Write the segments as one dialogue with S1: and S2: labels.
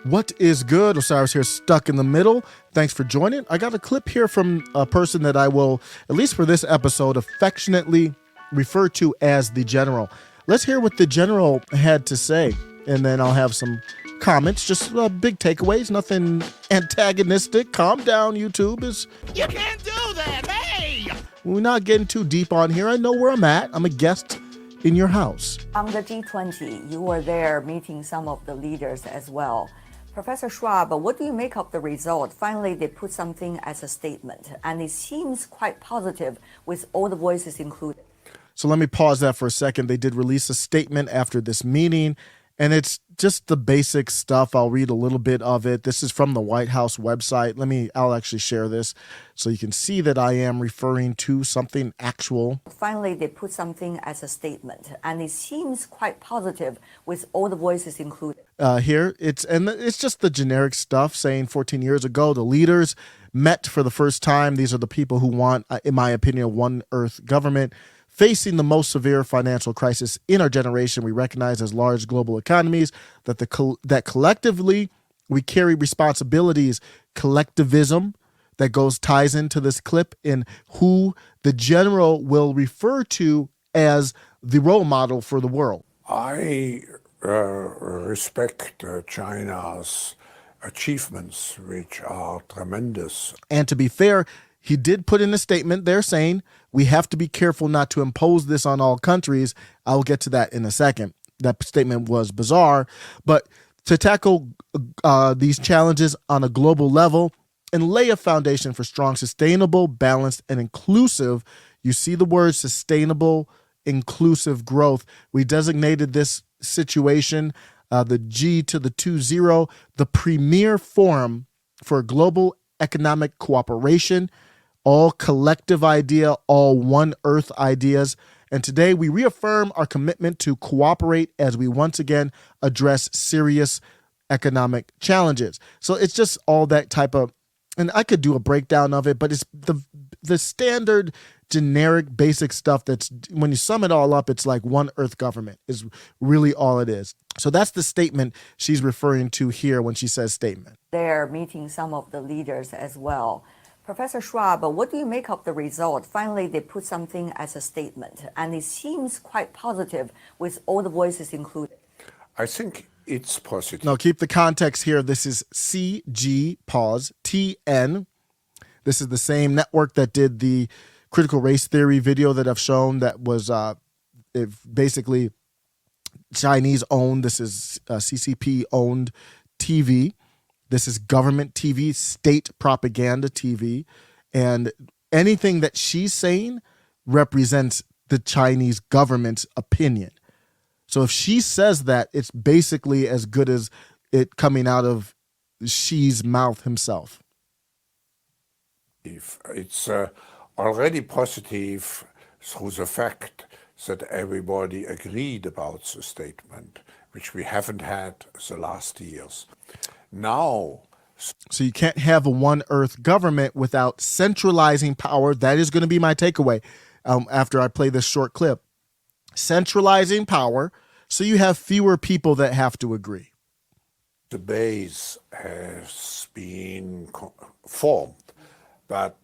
S1: What is good? Osiris here, stuck in the middle. Thanks for joining. I got a clip here from a person that I will, at least for this episode, affectionately refer to as the General. Let's hear what the General had to say, and then I'll have some comments, just big takeaways, nothing antagonistic. Calm down, YouTube.
S2: You can't do that, hey!
S1: We're not getting too deep on here. I know where I'm at. I'm a guest in your house.
S3: On the G20, you were there meeting some of the leaders as well. Professor Schwab, what do you make of the result? Finally, they put something as a statement, and it seems quite positive with all the voices included.
S1: So let me pause that for a second. They did release a statement after this meeting, and it's just the basic stuff. I'll read a little bit of it. This is from the White House website. I'll actually share this so you can see that I am referring to something actual.
S3: Finally, they put something as a statement, and it seems quite positive with all the voices included.
S1: Here, it's just the generic stuff saying 14 years ago, the leaders met for the first time. These are the people who want, in my opinion, a one earth government. Facing the most severe financial crisis in our generation, we recognize as large global economies that collectively we carry responsibilities. Collectivism that ties into this clip in who the General will refer to as the role model for the world.
S4: I respect China's achievements, which are tremendous.
S1: And to be fair, he did put in a statement there saying we have to be careful not to impose this on all countries. I'll get to that in a second. That statement was bizarre. But to tackle these challenges on a global level and lay a foundation for strong, sustainable, balanced, and inclusive, you see the word sustainable, inclusive growth. We designated this situation the G to the 20, the premier forum for global economic cooperation, all collective idea, all one earth ideas. And today we reaffirm our commitment to cooperate as we once again address serious economic challenges. So it's just all that type of, and I could do a breakdown of it, but it's the standard generic basic stuff that's, when you sum it all up, it's like one earth government is really all it is. So that's the statement she's referring to here when she says statement.
S3: They're meeting some of the leaders as well. Professor Schwab, what do you make of the result? Finally, they put something as a statement, and it seems quite positive with all the voices included.
S4: I think it's positive.
S1: No, keep the context here. This is CG, pause, TN. This is the same network that did the critical race theory video that I've shown that was basically Chinese owned. This is CCP owned TV. This is government TV, state propaganda TV. And anything that she's saying represents the Chinese government's opinion. So if she says that, it's basically as good as it coming out of Xi's mouth himself.
S4: It's already positive through the fact that everybody agreed about the statement, which we haven't had the last years. Now,
S1: so you can't have a one earth government without centralizing power. That is going to be my takeaway after I play this short clip. Centralizing power so you have fewer people that have to agree.
S4: The base has been formed, but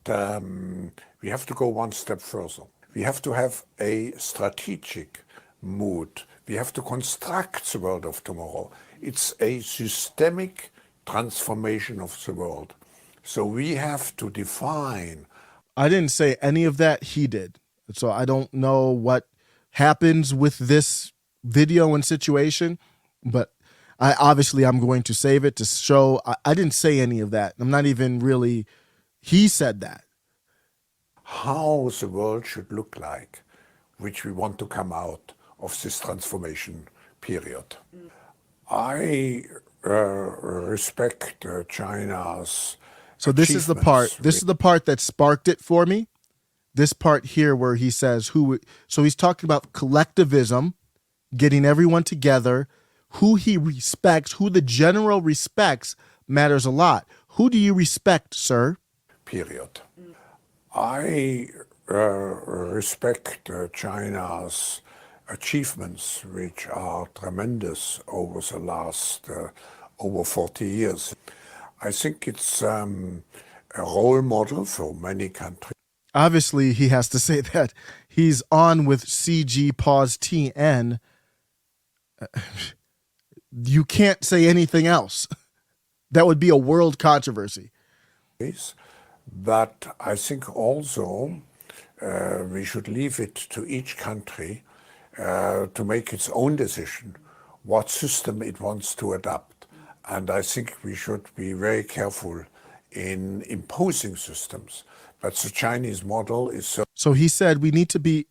S4: we have to go one step further. We have to have a strategic mood. We have to construct the world of tomorrow. It's a systemic transformation of the world. So we have to define.
S1: I didn't say any of that. He did. So I don't know what happens with this video and situation, but I'm going to save it to show. I didn't say any of that. I'm not even really, he said that.
S4: How the world should look like, which we want to come out of this transformation period. I respect China's.
S1: So this is the part. This is the part that sparked it for me. This part here where he says so he's talking about collectivism, getting everyone together, who he respects, who the General respects matters a lot. Who do you respect, sir?
S4: Period. I respect China's achievements, which are tremendous over the last over 40 years. I think it's a role model for many countries.
S1: Obviously, he has to say that. He's on with CG pause TN. You can't say anything else. That would be a world controversy.
S4: But I think also we should leave it to each country to make its own decision what system it wants to adopt. And I think we should be very careful in imposing systems. But the Chinese model is
S1: So he said we need to be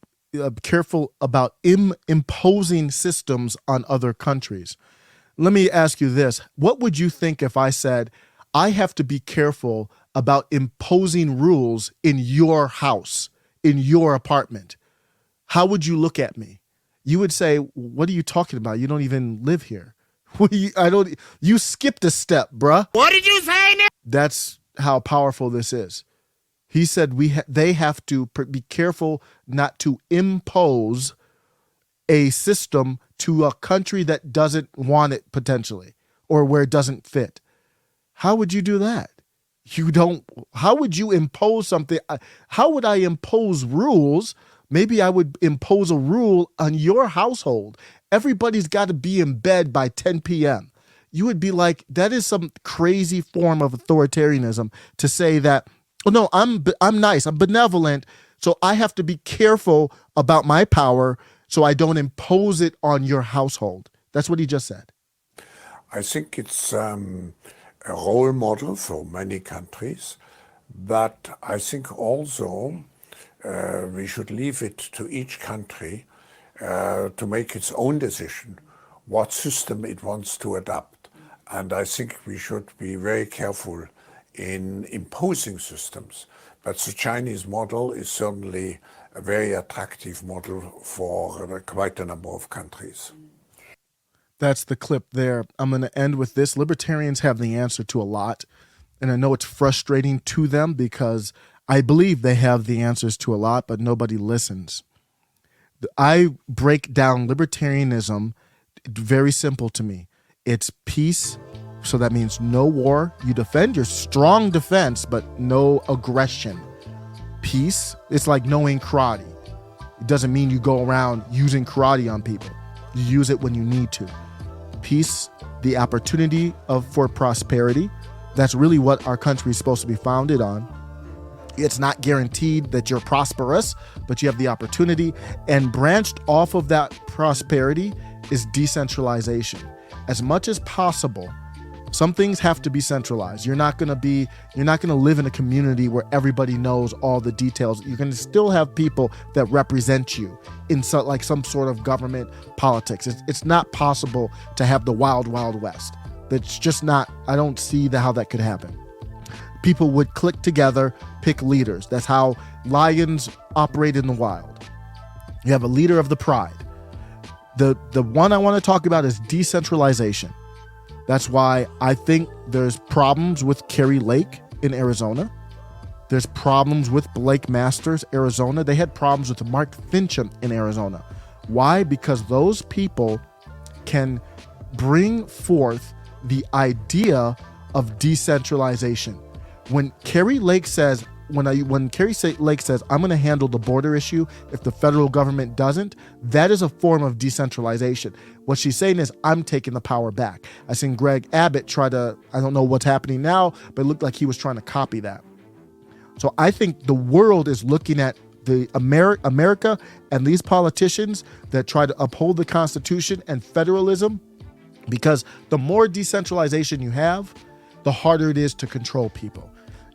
S1: careful about imposing systems on other countries. Let me ask you this. What would you think if I said, I have to be careful about imposing rules in your house, in your apartment? How would you look at me? You would say, what are you talking about? You don't even live here. You skipped a step, bruh.
S2: What did you say now?
S1: That's how powerful this is. He said they have to be careful not to impose a system to a country that doesn't want it potentially, or where it doesn't fit. How would you do that? How would you impose something? How would I impose rules? Maybe I would impose a rule on your household. Everybody's got to be in bed by 10 p.m. You would be like, that is some crazy form of authoritarianism to say that, oh no, I'm nice, I'm benevolent, so I have to be careful about my power so I don't impose it on your household. That's what he just said.
S4: I think it's a role model for many countries, but I think also we should leave it to each country to make its own decision what system it wants to adopt. And I think we should be very careful in imposing systems. But the Chinese model is certainly a very attractive model for quite a number of countries.
S1: That's the clip there. I'm going to end with this. Libertarians have the answer to a lot, and I know it's frustrating to them because I believe they have the answers to a lot, but nobody listens. I break down libertarianism very simple to me. It's peace, so that means no war. You defend your strong defense, but no aggression. Peace, it's like knowing karate. It doesn't mean you go around using karate on people. You use it when you need to. Peace, the opportunity for prosperity. That's really what our country is supposed to be founded on. It's not guaranteed that you're prosperous, but you have the opportunity. And branched off of that prosperity is decentralization. As much as possible, some things have to be centralized. You're not going to live in a community where everybody knows all the details. You're going to still have people that represent you in some sort of government politics. It's not possible to have the wild, wild west. That's just not, I don't see how that could happen. People would click together, pick leaders. That's how lions operate in the wild. You have a leader of the pride. The one I want to talk about is decentralization. That's why I think there's problems with Kari Lake in Arizona. There's problems with Blake Masters, Arizona. They had problems with Mark Finchem in Arizona. Why? Because those people can bring forth the idea of decentralization. When Kari Lake says, when Kari Lake says, I'm going to handle the border issue if the federal government doesn't, that is a form of decentralization. What she's saying is, I'm taking the power back. I seen Greg Abbott try to, I don't know what's happening now, but it looked like he was trying to copy that. So I think the world is looking at the America and these politicians that try to uphold the Constitution and federalism, because the more decentralization you have, the harder it is to control people.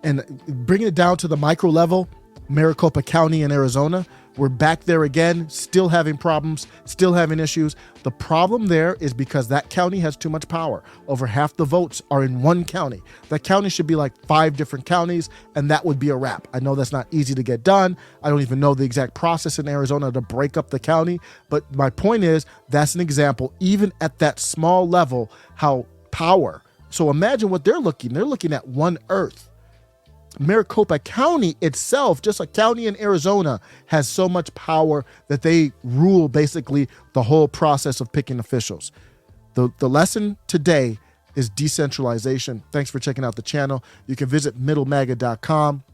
S1: And bringing it down to the micro level, Maricopa County in Arizona, we're back there again, still having problems, still having issues. The problem there is because that county has too much power. Over half the votes are in one county. That county should be like 5 different counties, and that would be a wrap. I know that's not easy to get done. I don't even know the exact process in Arizona to break up the county. But my point is, that's an example, even at that small level, how power. So imagine what they're looking at one earth. Maricopa County itself, just a county in Arizona, has so much power that they rule basically the whole process of picking officials. The lesson today, is decentralization. Thanks for checking out the channel. You can visit middlemaga.com.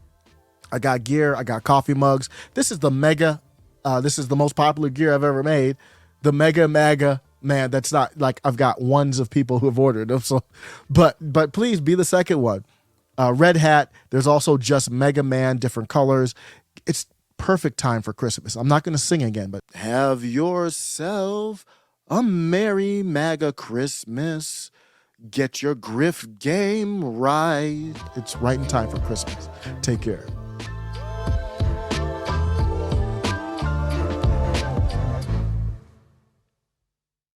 S1: I got gear. I got coffee mugs. This is the mega. This is the most popular gear I've ever made. The Mega Maga. Man, that's not like I've got ones of people who have ordered them. So, but please be the second one. Red hat. There's also just Mega Man, different colors. It's perfect time for Christmas. I'm not going to sing again, but have yourself a merry MAGA Christmas. Get your grift game right. It's right in time for Christmas. Take care.